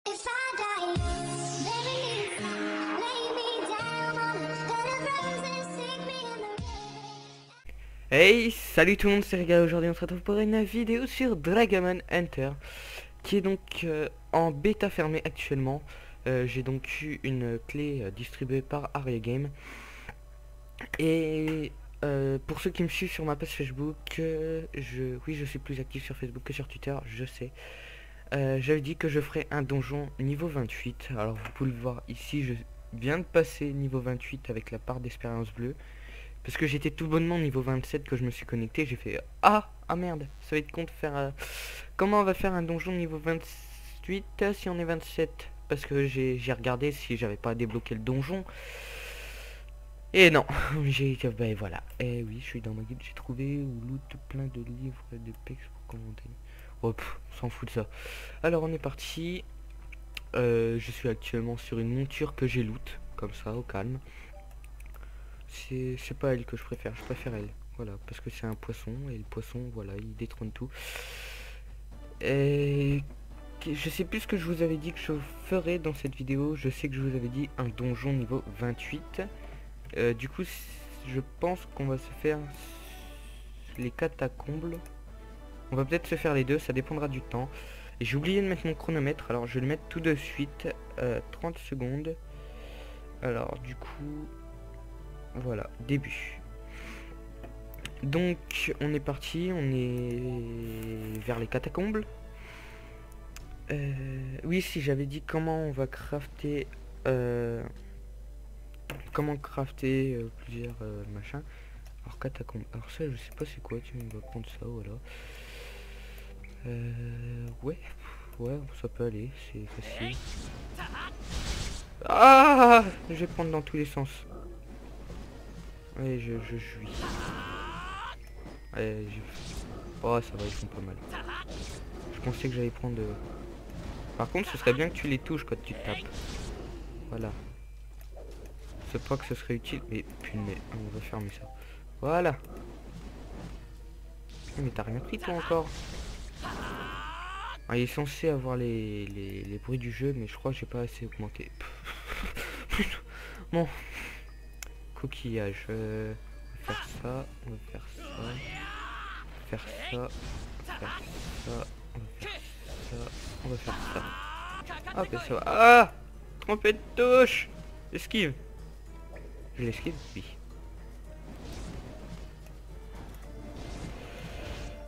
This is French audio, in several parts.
If I die, baby, lay me down on a bed of roses, take me in the Hey, salut tout le monde, c'est Régal. Aujourd'hui on se retrouve pour une vidéo sur Dragon Hunter, qui est donc en bêta fermée actuellement. J'ai donc eu une clé distribuée par Aria Game. Et pour ceux qui me suivent sur ma page Facebook, oui, je suis plus actif sur Facebook que sur Twitter, je sais. J'avais dit que je ferais un donjon niveau 28. Alors vous pouvez le voir ici, je viens de passer niveau 28 avec la part d'espérance bleue. Parce que j'étais tout bonnement niveau 27 que je me suis connecté, j'ai fait ah merde, ça va être con de faire comment on va faire un donjon niveau 28 si on est 27. Parce que j'ai regardé si j'avais pas débloqué le donjon. Et non, ben voilà. Et oui, je suis dans ma guide, j'ai trouvé ou loot plein de livres de pex pour commenter. Oh, on s'en fout de ça. Alors on est parti. Je suis actuellement sur une monture que j'ai loot, comme ça, au calme. C'est pas elle que je préfère elle. Voilà, parce que c'est un poisson, et le poisson, voilà, il détrône tout. Et je sais plus ce que je vous avais dit que je ferais dans cette vidéo. Je sais que je vous avais dit un donjon niveau 28. Du coup, je pense qu'on va se faire les catacombes. On va peut-être se faire les deux, ça dépendra du temps. Et j'ai oublié de mettre mon chronomètre, alors je vais le mettre tout de suite. 30 secondes. Alors, du coup... Voilà, début. Donc on est parti, on est vers les catacombes. Oui, si j'avais dit comment on va crafter plusieurs machins. Alors catacombes, alors ça je sais pas c'est quoi, tu vas prendre ça, voilà. Ouais, ça peut aller, c'est facile. Ah, je vais prendre dans tous les sens. Ouais, je jouis. Ouais, oh, ça va, ils font pas mal. Je pensais que j'allais prendre... Par contre, ce serait bien que tu les touches quand tu tapes. Voilà. C'est pas que ce serait utile, mais punaise, on va fermer ça. Voilà. Mais t'as rien pris toi encore. Ah, il est censé avoir les bruits du jeu, mais je crois que j'ai pas assez augmenté. Bon. Coquillage. On va faire ça, on va faire ça. Faire ça. Faire ça. On va faire ça. Ah ben ça va. Ah, trompé de touche. Esquive. Je l'esquive? Oui.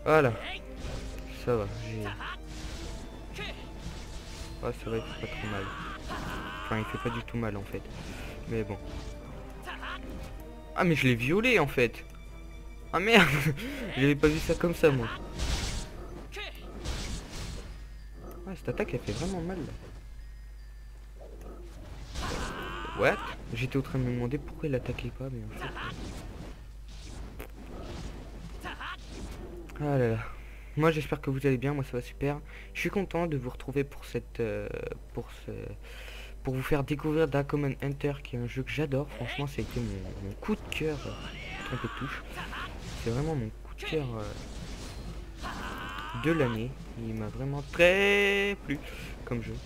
Voilà. Ça va, j'ai... Ah, ça va, il fait pas trop mal. Enfin, il fait pas du tout mal en fait. Mais bon. Ah mais je l'ai violé en fait. Ah merde. J'avais pas vu ça comme ça moi. Ah, cette attaque elle fait vraiment mal là. What? J'étais en train de me demander pourquoi il attaquait pas, mais en fait... Ah là là. Moi j'espère que vous allez bien, moi ça va super. Je suis content de vous retrouver pour cette... pour vous faire découvrir Dragon Hunter, qui est un jeu que j'adore. Franchement ça a été mon coup de cœur. Trompé de touche. C'est vraiment mon coup de cœur de l'année. Il m'a vraiment très plu comme jeu.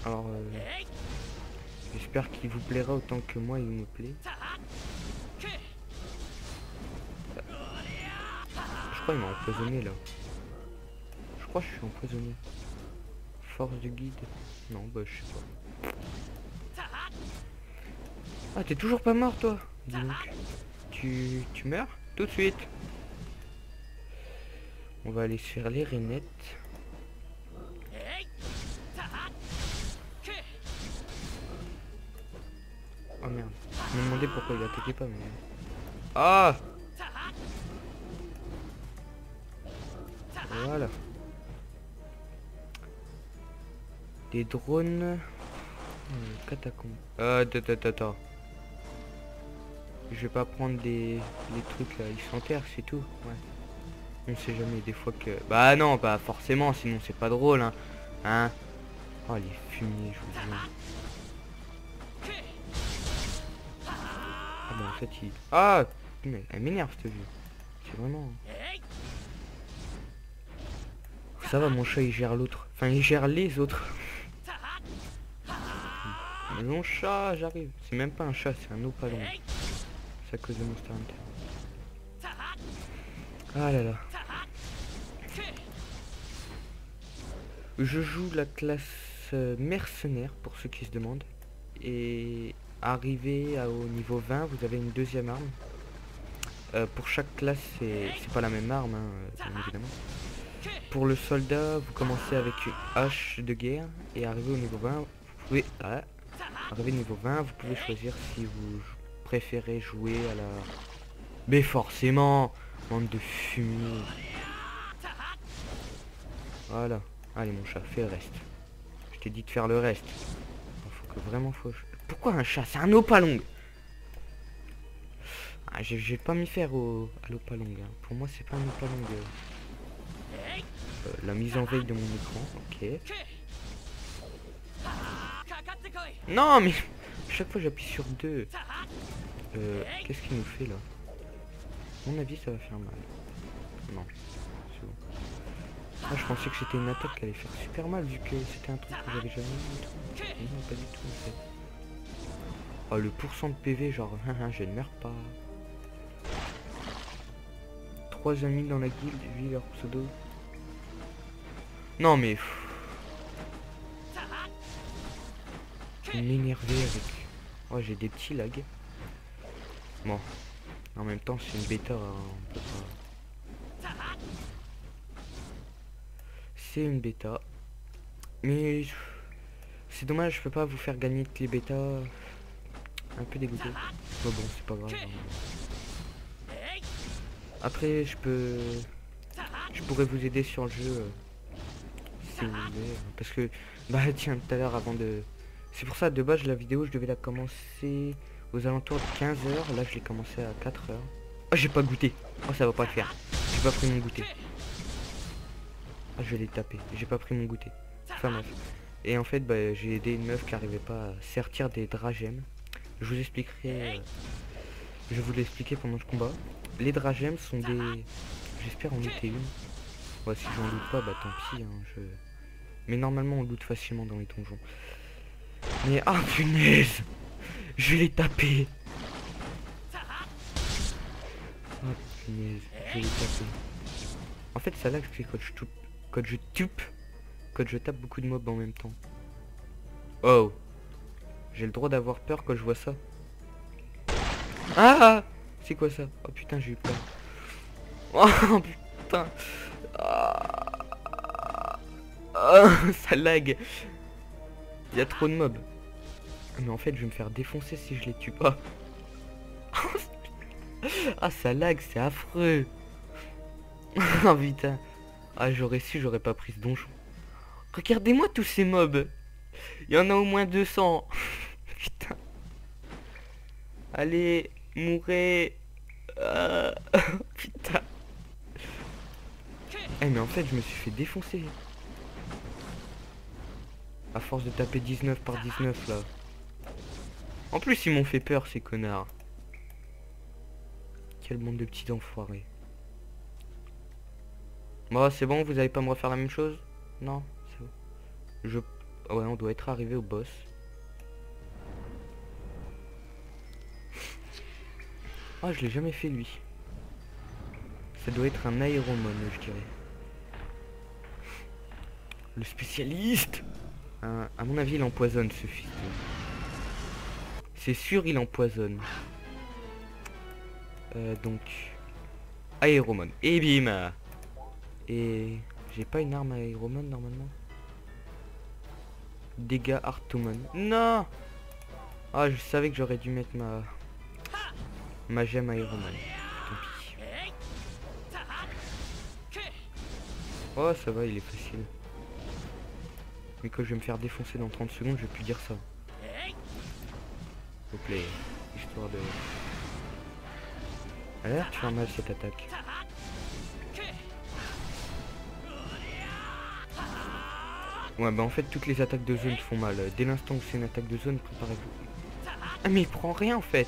Alors... j'espère qu'il vous plaira autant que moi il me plaît. Je crois qu'il m'a empoisonné là. Je crois que je suis empoisonné. Force de guide. Non, bah je sais pas. Ah, t'es toujours pas mort toi? Dis donc. Tu meurs tout de suite. On va aller se faire les rainettes. Oh merde. Je me demandais pourquoi il attaquait pas, mais... Ah! Voilà. Des drones. Catacombes. Attends. Je vais pas prendre les trucs là. Ils s'enterrent, c'est tout. Ouais. On sait jamais, des fois que... Bah non, pas forcément, sinon c'est pas drôle, hein. Hein? Oh, les fumiers, je vous jure. Ah bah en fait, il... Ah! Mais elle m'énerve, cette vue. C'est vraiment... Ça va, mon chat, il gère l'autre. Enfin, il gère les autres. Mon chat, j'arrive. C'est même pas un chat, c'est un opalon. C'est à cause de Monster Hunter. Ah là là. Je joue la classe mercenaire pour ceux qui se demandent. Et arrivé au niveau 20, vous avez une deuxième arme. Pour chaque classe, c'est pas la même arme, hein, bien évidemment. Pour le soldat, vous commencez avec une hache de guerre. Et arrivé au niveau 20, vous pouvez... arrivé au niveau 20, vous pouvez choisir si vous préférez jouer à la... Mais forcément, bande de fumier. Voilà. Allez mon chat, fais le reste. Je t'ai dit de faire le reste. Faut que vraiment faut... Pourquoi un chat? C'est un opalong. Ah, j'ai pas m'y faire à l'opalong. Hein. Pour moi c'est pas un opalong. La mise en veille de mon écran, ok. Non mais chaque fois j'appuie sur 2. Qu'est-ce qu'il nous fait là? À mon avis ça va faire mal. Non. C'est bon. Ah, je pensais que c'était une attaque qui allait faire super mal vu que c'était un truc que j'avais jamais vu. Non, pas du tout en fait. Oh le pourcent de PV genre je ne meurs pas. 3 amis dans la guilde, vu leur pseudo. Non mais je vais m'énerver avec. Oh j'ai des petits lags. Bon. En même temps c'est une bêta, hein, on peut pas. C'est une bêta. Mais c'est dommage, je peux pas vous faire gagner toutes les bêtas. Un peu dégoûté. Bon c'est pas grave. Hein. Après je pourrais vous aider sur le jeu. Si vous voulez. Parce que bah tiens tout à l'heure avant de... C'est pour ça de base la vidéo je devais la commencer aux alentours de 15 h. Là je l'ai commencé à 4 h. Oh j'ai pas goûté. Oh ça va pas le faire. J'ai pas pris mon goûter. Ah je vais les taper. J'ai pas pris mon goûter. Enfin bref. Et en fait bah, j'ai aidé une meuf qui arrivait pas à sortir des dragèmes. Je vous expliquerai. Je vais vous l'expliquer pendant le combat. Les dragèmes sont des... J'espère en looter une. Ouais si j'en loot pas bah tant pis hein, mais normalement on loot facilement dans les donjons. Mais ah punaise, je vais les taper. Oh punaise, je vais les taper. En fait ça là c'est quand je tape beaucoup de mobs en même temps. Oh, j'ai le droit d'avoir peur quand je vois ça. Ah, c'est quoi ça? Oh putain j'ai eu peur. Oh putain. Ça lag. Il y a trop de mobs. Mais en fait je vais me faire défoncer si je les tue pas. Ah ça lag, c'est affreux. Oh putain. Ah j'aurais su, j'aurais pas pris ce donjon. Regardez-moi tous ces mobs. Il y en a au moins 200. Putain. Allez, mourrez. Putain. Eh mais en fait je me suis fait défoncer. À force de taper 19 par 19 là. En plus ils m'ont fait peur ces connards. Quel monde de petits enfoirés. Bon c'est bon, vous allez pas me refaire la même chose? Non, c'est bon. Ouais on doit être arrivé au boss. Ah je l'ai jamais fait lui. Ça doit être un aéromone je dirais. Le spécialiste. À mon avis il empoisonne ce fils de... C'est sûr il empoisonne. Donc aéromone. Et bim. Et j'ai pas une arme à aéromone normalement. Dégâts Artomon. Non. Ah je savais que j'aurais dû mettre ma gemme aéromone. Tant pis. Oh ça va il est facile. Mais quand je vais me faire défoncer dans 30 secondes je vais plus dire ça. S'il vous plaît. Histoire de... Elle a l'air de faire mal cette attaque. Ouais bah en fait toutes les attaques de zone font mal. Dès l'instant où c'est une attaque de zone, préparez-vous. Ah mais il prend rien en fait.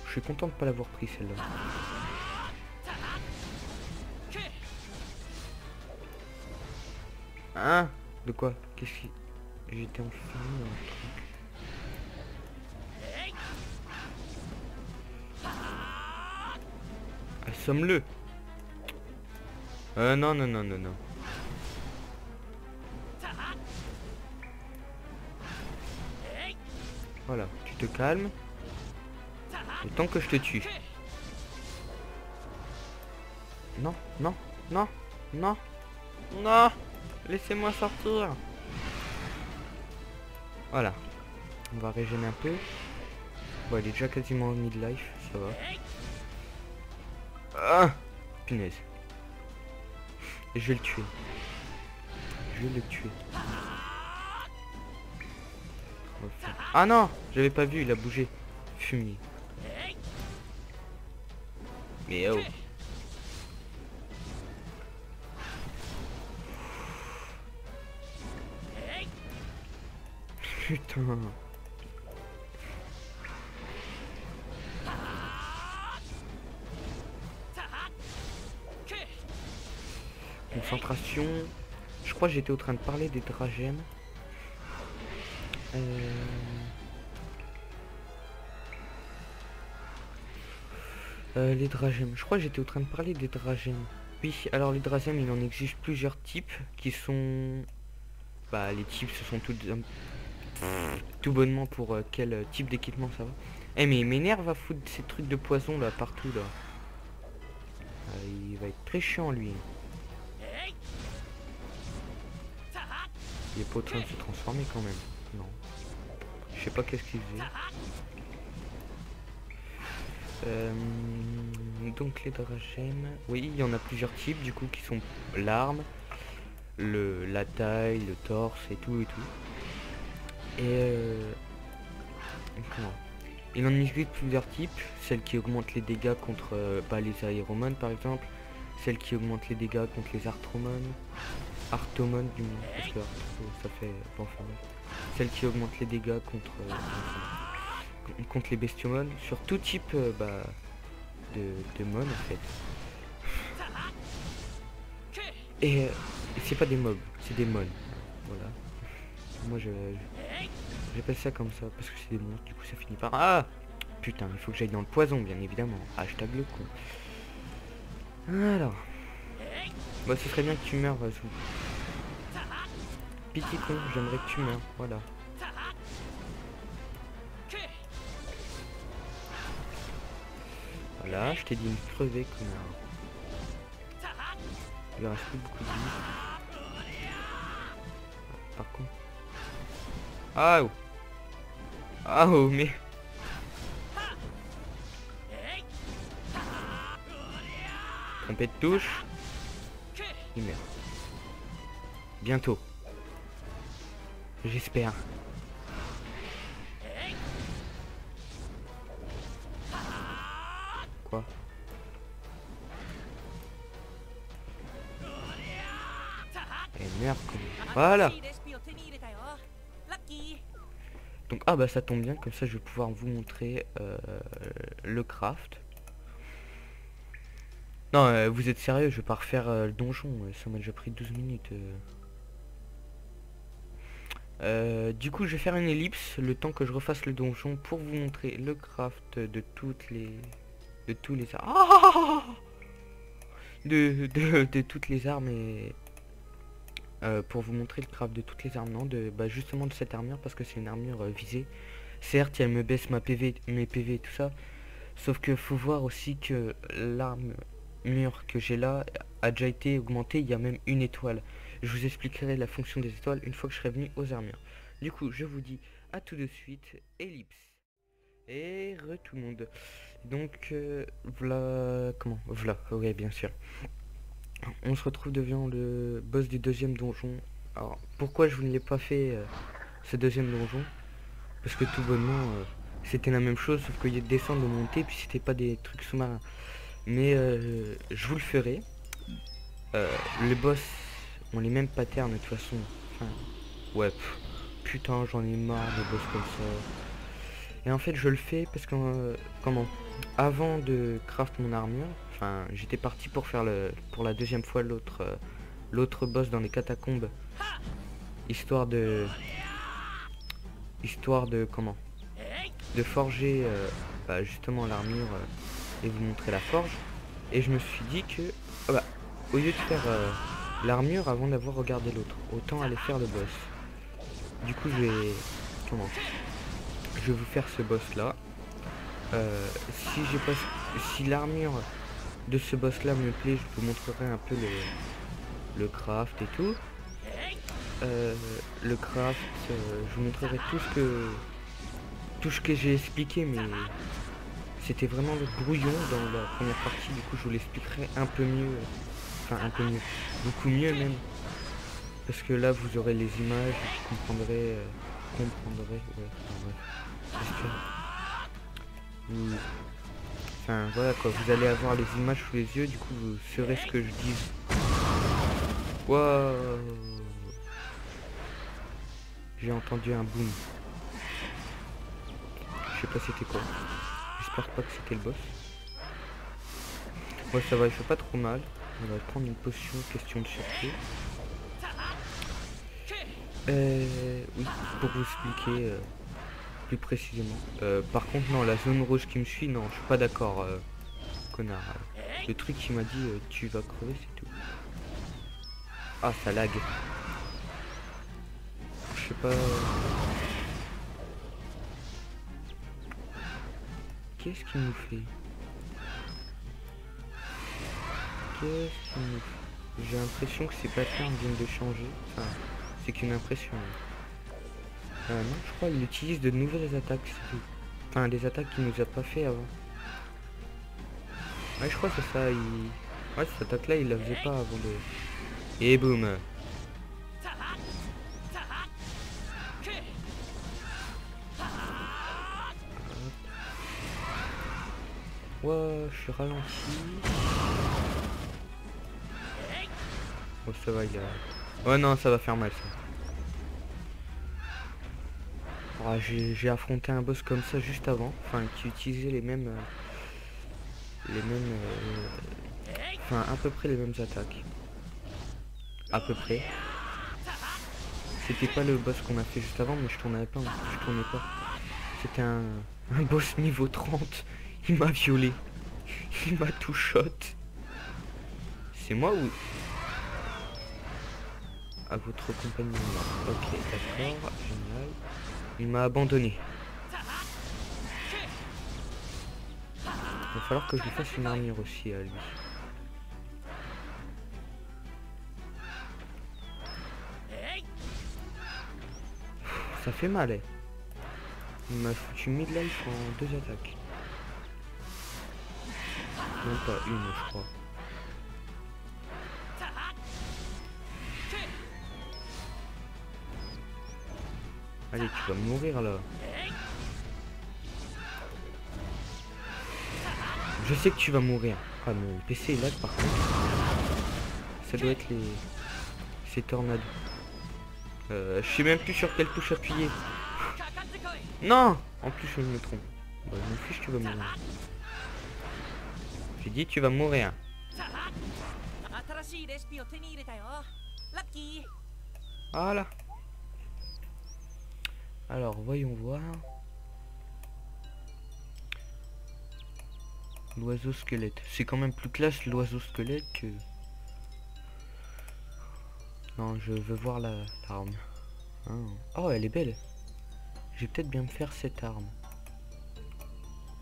Je suis content de pas l'avoir pris celle-là. Hein? De quoi? Qu'est-ce qui... J'étais enfin dans le truc. Assomme-le. Non, non, non, non, non. Voilà, tu te calmes. Le temps que je te tue. Non, non, non, non, non. Laissez-moi sortir. Voilà. On va régénérer un peu. Bon, il est déjà quasiment en mid-life, ça va. Ah, punaise. Et je vais le tuer. Je vais le tuer. On va faire- Ah non, j'avais pas vu, il a bougé. Fumier. Mais oh. Putain. Concentration. Je crois que j'étais en train de parler des dragèmes. Les dragèmes. Je crois que j'étais en train de parler des dragèmes. Oui, alors les dragèmes, il en existe plusieurs types qui sont... Bah, les types, ce sont tout bonnement pour quel type d'équipement ça va. Eh mais il m'énerve à foutre ces trucs de poison là partout là. Il va être très chiant lui. Il est pas en train de se transformer quand même. Non. Je sais pas qu'est-ce qu'il faisait. Donc les dragèmes. Oui, il y en a plusieurs types du coup qui sont l'arme, la taille, le torse et tout et tout. Et comment il en existe plusieurs types, celle qui augmente les dégâts contre les aéromones par exemple, celle qui augmente les dégâts contre les artomones du moins, parce que ça fait bon, enfin, celle qui augmente les dégâts contre les bestiomones, sur tout type de mon en fait. Et c'est pas des mobs, c'est des mons. Voilà. Moi j'appelle ça comme ça parce que c'est des monstres, du coup ça finit par... Ah putain, il faut que j'aille dans le poison bien évidemment. Hashtag le con. Alors. Bah ce serait bien que tu meurs, Zou. Pitié con, j'aimerais que tu meurs, voilà. Voilà, je t'ai dit une crevée connard. Il reste plus beaucoup de vie. Par contre. Ah oh. Ah oh mais. Trompé de touche. Il meurt. Bientôt. J'espère. Quoi? Elle meurt comme... Voilà. Donc ah bah ça tombe bien, comme ça je vais pouvoir vous montrer le craft. Non, vous êtes sérieux, je vais pas refaire le donjon, ça m'a déjà pris 12 minutes. Du coup je vais faire une ellipse le temps que je refasse le donjon pour vous montrer le craft de tous les armes. Ah de toutes les armes et pour vous montrer le craft de toutes les armes, non, justement de cette armure parce que c'est une armure visée. Certes elle me baisse mes PV et tout ça, sauf que faut voir aussi que l'armure que j'ai là a déjà été augmentée, il y a même une étoile. Je vous expliquerai la fonction des étoiles une fois que je serai venu aux armures. Du coup je vous dis à tout de suite, ellipse. Et tout le monde. Donc voilà, comment, voilà, ouais bien sûr. On se retrouve devant le boss du deuxième donjon. Alors pourquoi je ne l'ai pas fait ce deuxième donjon? Parce que tout bonnement c'était la même chose sauf qu'il y a de descendre, de monter, puis c'était pas des trucs sous-marins. Mais je vous le ferai. Les boss ont les mêmes patterns de toute façon. Enfin, ouais, putain j'en ai marre de boss comme ça. Et en fait je le fais parce que comment, avant de craft mon armure, enfin j'étais parti pour faire pour la deuxième fois l'autre boss dans les catacombes, histoire de histoire de comment, de forger bah, justement l'armure et vous montrer la forge. Et je me suis dit que ah bah, au lieu de faire l'armure avant d'avoir regardé l'autre, autant aller faire le boss. Du coup je vais comment, je vais vous faire ce boss là. Si j'ai pas, si l'armure de ce boss là me plaît, je vous montrerai un peu le craft et tout. Le craft, je vous montrerai tout ce que j'ai expliqué, mais c'était vraiment le brouillon dans la première partie. Du coup je vous l'expliquerai un peu mieux, enfin un peu mieux, beaucoup mieux même, parce que là vous aurez les images et vous comprendrez, ouais, enfin, bref. Parce que enfin voilà quoi, vous allez avoir les images sous les yeux, du coup vous saurez ce que je dis. Waouh, j'ai entendu un boom. Je sais pas c'était quoi. J'espère pas que c'était le boss. Ouais ça va, il fait pas trop mal. On va prendre une potion, question de sûreté. Oui, pour vous expliquer plus précisément. Par contre non, la zone rouge qui me suit, non, je suis pas d'accord, connard. Le truc qui m'a dit tu vas crever, c'est tout. Ah ça lag. Je sais pas. Qu'est-ce qu'il nous fait? Qu'est-ce qu'il nous fait? J'ai l'impression que ces patterns viennent de changer. Enfin, c'est qu'une impression. Non, je crois qu'il utilise de nouvelles attaques, c'est tout. Enfin, des attaques qu'il nous a pas fait avant. Ouais, je crois que c'est ça. Ouais, cette attaque-là, il la faisait pas avant de... Et boum. Ouais, je suis ralenti. Oh, ça va, il y a... Ouais, non, ça va faire mal, ça. Oh, j'ai affronté un boss comme ça juste avant. Enfin, qui utilisait les mêmes... Enfin, à peu près les mêmes attaques. À peu près. C'était pas le boss qu'on a fait juste avant, mais je tournais pas. Je tournais pas. C'était un boss niveau 30. Il m'a violé. Il m'a tout shot. C'est moi ou... À votre compagnon. Ok, d'accord. Génial. Il m'a abandonné. Il va falloir que je lui fasse une armure aussi à lui. Ça fait mal, eh. Il m'a foutu mid-life en 2 attaques. Même pas une, je crois. Allez, tu vas mourir là. Je sais que tu vas mourir. Ah, mon PC est lag par contre. Ça doit être les... ces tornades. Je sais même plus sur quelle touche appuyer. Non. En plus je me trompe. Bah, je m'en fiche, tu vas mourir. J'ai dit tu vas mourir. Voilà. Alors voyons voir. L'oiseau squelette. C'est quand même plus classe l'oiseau squelette que... Non, je veux voir l'arme. Oh, elle est belle. Je vais peut-être bien me faire cette arme.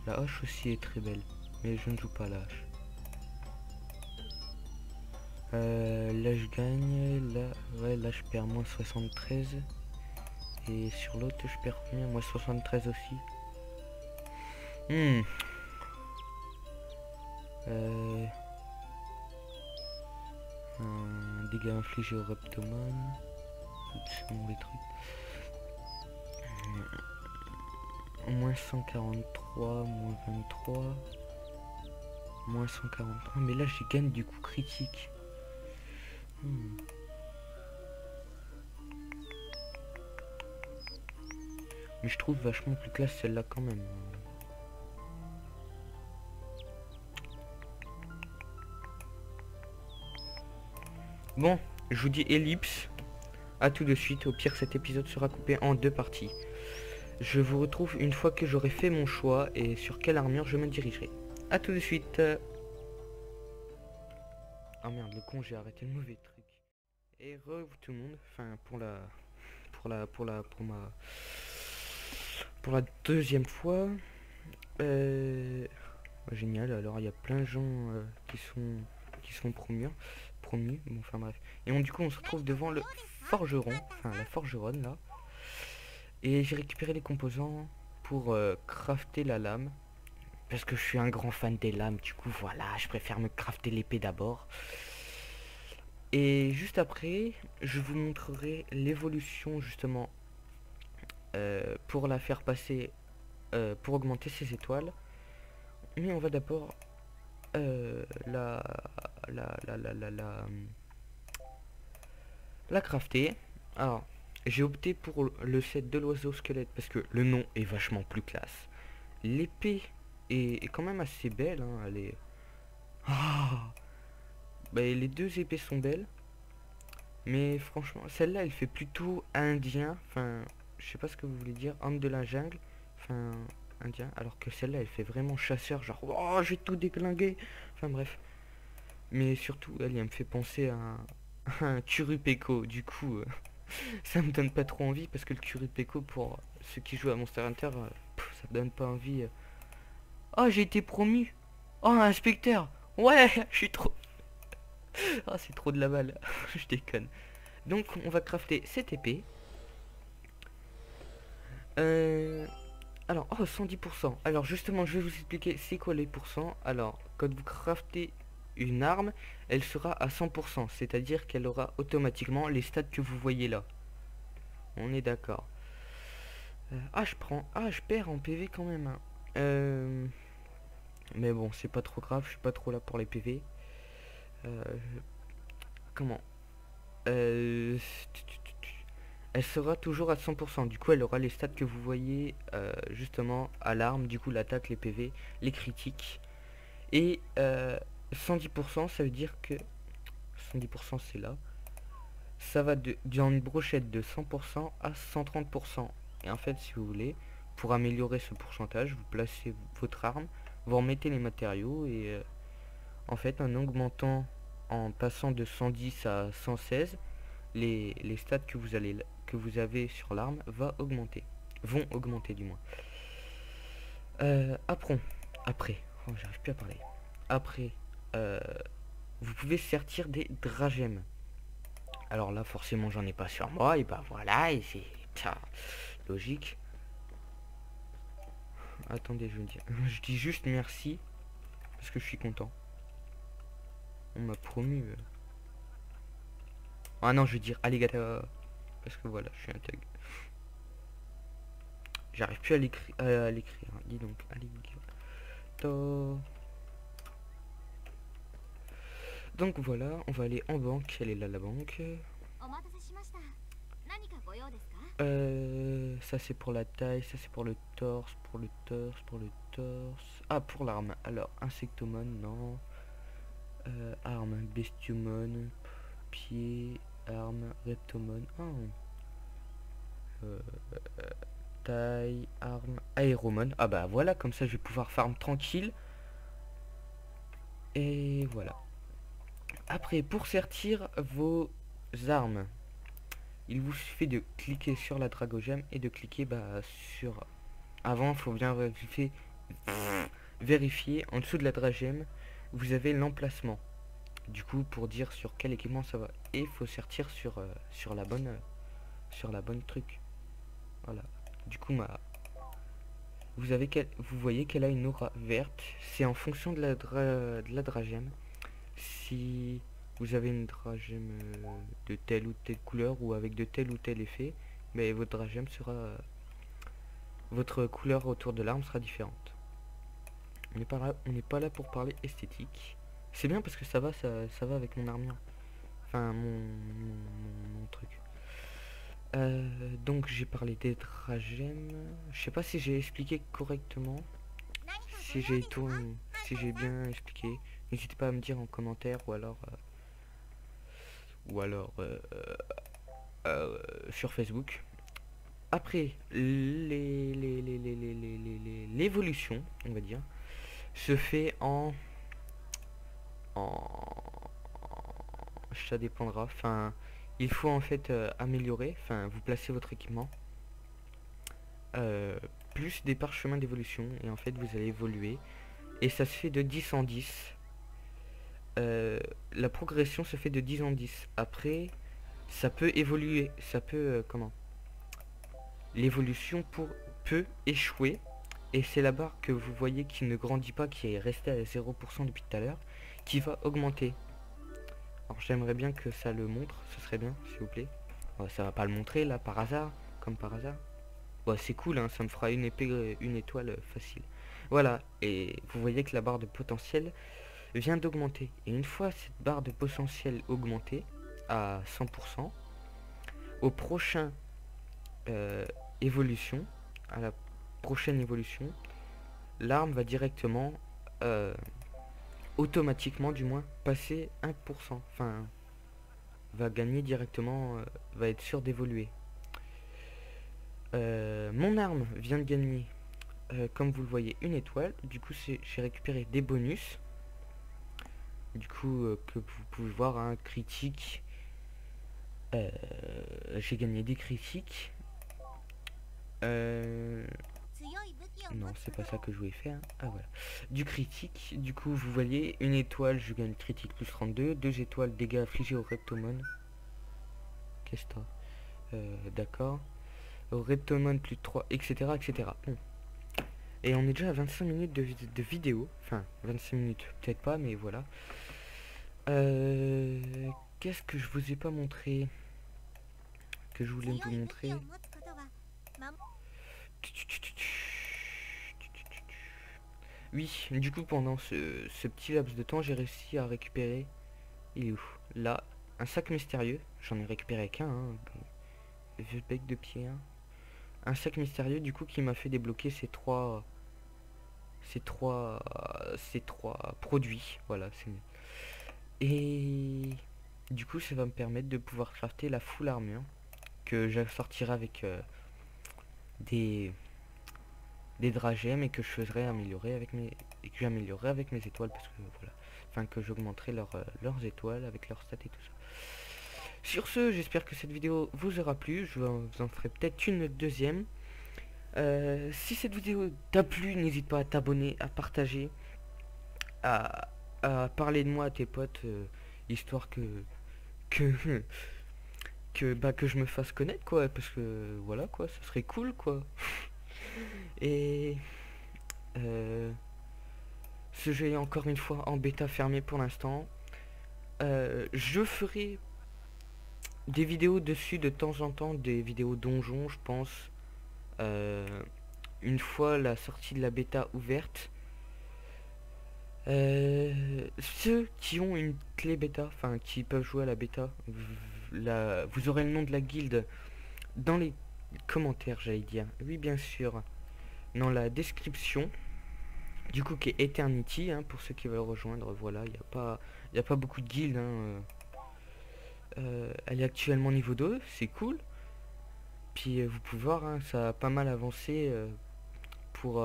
La hache aussi est très belle. Mais je ne joue pas la hache. Là je gagne. Là, ouais, là je perds moins 73. Et sur l'autre je perds combien? Moins 73 aussi. Un dégât infligé au Reptomon. C'est bon les trucs. Moins 143, moins 23. Moins 143. Mais là j'ai gagne du coup critique. Mais je trouve vachement plus classe celle-là quand même. Bon, je vous dis ellipse. À tout de suite. Au pire cet épisode sera coupé en 2 parties. Je vous retrouve une fois que j'aurai fait mon choix et sur quelle armure je me dirigerai. A tout de suite. Ah merde, le con, j'ai arrêté le mauvais truc. Et re tout le monde, enfin pour la deuxième fois. Génial, alors il y a plein de gens qui sont promus, bon enfin bref. Et du coup on se retrouve devant le forgeron, enfin la forgeronne là. Et j'ai récupéré les composants pour crafter la lame. Parce que je suis un grand fan des lames, du coup voilà, je préfère me crafter l'épée d'abord. Et juste après, je vous montrerai l'évolution justement pour la faire passer, pour augmenter ses étoiles. Mais on va d'abord la, la crafter. Alors, j'ai opté pour le set de l'oiseau squelette parce que le nom est vachement plus classe. L'épée est quand même assez belle, hein, elle est... Ah, bah, les deux épées sont belles. Mais franchement, celle-là, elle fait plutôt indien. Enfin, je sais pas ce que vous voulez dire. Homme de la jungle. Enfin, indien. Alors que celle-là, elle fait vraiment chasseur. Genre, oh, je vais tout déglinguer. Enfin, bref. Mais surtout, elle me fait penser à un Kurupeko. Du coup, ça me donne pas trop envie. Parce que le Kurupeko, pour ceux qui jouent à Monster Hunter, ça me donne pas envie. Oh, j'ai été promu. Oh, un inspecteur. Ouais, je suis trop... Ah, c'est trop de la balle. Je déconne. Donc on va crafter cette épée. Alors, oh 110%. Alors justement, je vais vous expliquer c'est quoi les pourcents. Alors, quand vous craftez une arme, elle sera à 100%. C'est-à-dire qu'elle aura automatiquement les stats que vous voyez là. On est d'accord. je perds en PV quand même, hein. Mais bon, c'est pas trop grave, je suis pas trop là pour les PV. Comment Elle sera toujours à 100%. Du coup, elle aura les stats que vous voyez justement à l'arme, du coup l'attaque, les PV, les critiques. Et 110%, ça veut dire que 110% c'est là. Ça va d'une brochette de 100% à 130%. Et en fait, si vous voulez, pour améliorer ce pourcentage, vous placez votre arme, vous remettez les matériaux et en fait, en augmentant, en passant de 110 à 116, les stats que vous avez sur l'arme vont augmenter du moins. Après, oh, j'arrive plus à parler. Après, vous pouvez sortir des dragèmes. Alors là, forcément, j'en ai pas sur moi, et bah voilà, et c'est logique. Attendez, je dis juste merci parce que je suis content. On m'a promu. Ah non, je veux dire alligator parce que voilà, je suis un thug. J'arrive plus à l'écrire. Dis donc, alligator. Donc voilà, on va aller en banque. Elle est là, la banque. Ça c'est pour la taille, ça c'est pour le torse, pour le torse. Ah, pour l'arme. Alors, insectomon, non. Arme, bestiomon, pied, arme, reptomon. Oh. Taille, arme, aéromon. Ah bah voilà, comme ça je vais pouvoir farm tranquille. Et voilà. Après, pour sortir vos armes, il vous suffit de cliquer sur la dragogemme et de cliquer sur... Avant, il faut bien vérifier en dessous de la dragème, vous avez l'emplacement. Du coup, pour dire sur quel équipement ça va. Et il faut sortir sur la bonne truc. Voilà. Du coup, vous voyez qu'elle a une aura verte. C'est en fonction de la dragème. Si vous avez une dragème de telle ou telle couleur ou avec de tel ou tel effet, mais votre dragème sera... votre couleur autour de l'arme sera différente. On n'est pas là pour parler esthétique. C'est bien parce que ça va avec mon armure. Enfin, mon truc. Donc j'ai parlé des dragèmes. Je sais pas si j'ai expliqué correctement. Si j'ai bien expliqué. N'hésitez pas à me dire en commentaire ou alors sur Facebook. après, l'évolution, on va dire, se fait en ça dépendra. Enfin, il faut en fait améliorer. Enfin, vous placez votre équipement plus des parchemins d'évolution et en fait vous allez évoluer et ça se fait de 10 en 10. La progression se fait de 10 en 10. Après, ça peut évoluer, ça peut comment? L'évolution peut échouer et c'est la barre que vous voyez qui ne grandit pas, qui est restée à 0% depuis tout à l'heure, qui va augmenter. Alors j'aimerais bien que ça le montre, ce serait bien, s'il vous plaît. Ouais, ça va pas le montrer là par hasard, comme par hasard. Ouais, c'est cool, hein, ça me fera une épée, une étoile facile. Voilà, et vous voyez que la barre de potentiel vient d'augmenter. Et une fois cette barre de potentiel augmentée à 100%, au prochain évolution, à la prochaine évolution, l'arme va directement, automatiquement du moins, passer 1%. Enfin, va gagner directement, va être sûr d'évoluer. Mon arme vient de gagner, comme vous le voyez, une étoile. Du coup, j'ai récupéré des bonus. Du coup, que vous pouvez voir, un critique. J'ai gagné des critiques. Non, c'est pas ça que je voulais faire. Ah voilà. Du critique. Du coup, vous voyez, une étoile, je gagne critique plus 32. 2 étoiles, dégâts infligés au Reptomon. Qu'est-ce que t'as? D'accord. Au Reptomon plus 3, etc. etc. Bon. Et on est déjà à 25 minutes de vidéo. Enfin, 25 minutes, peut-être pas, mais voilà. Qu'est-ce que je vous ai pas montré? Que je voulais vous montrer. Oui, du coup, pendant ce petit laps de temps, j'ai réussi à récupérer. Il est où? Là, un sac mystérieux. J'en ai récupéré qu'un. Hein. Vieux bec de pied. Hein. Un sac mystérieux, du coup, qui m'a fait débloquer ces trois produits. Voilà, c'est mieux. Et du coup, ça va me permettre de pouvoir crafter la full armure que je sortirai avec des dragées, mais que je ferai améliorer avec mes avec mes étoiles, parce que voilà, enfin que j'augmenterai leurs étoiles avec leurs stats et tout ça. Sur ce, j'espère que cette vidéo vous aura plu. Je vous en ferai peut-être une deuxième. Si cette vidéo t'a plu, n'hésite pas à t'abonner, à partager, à parler de moi à tes potes, histoire que que je me fasse connaître, quoi, parce que voilà, quoi, ça serait cool, quoi. Et ce jeu est encore une fois en bêta fermée pour l'instant. Je ferai des vidéos dessus de temps en temps, des vidéos donjons, je pense, une fois la sortie de la bêta ouverte. Ceux qui ont une clé bêta, enfin qui peuvent jouer à la bêta, vous aurez le nom de la guilde dans les commentaires, j'allais dire. Oui, bien sûr, dans la description. Du coup, qui est Eternity, hein, pour ceux qui veulent rejoindre. Voilà, il n'y a pas beaucoup de guildes. Hein, elle est actuellement niveau 2, c'est cool. Puis vous pouvez voir, hein, ça a pas mal avancé pour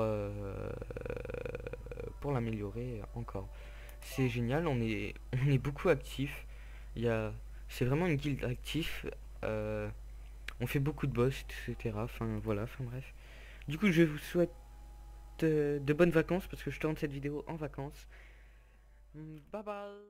l'améliorer encore. C'est génial, on est beaucoup actifs. C'est vraiment une guilde active. On fait beaucoup de boss, etc. Enfin voilà, enfin bref. Du coup, je vous souhaite de bonnes vacances parce que je tourne cette vidéo en vacances. Bye bye.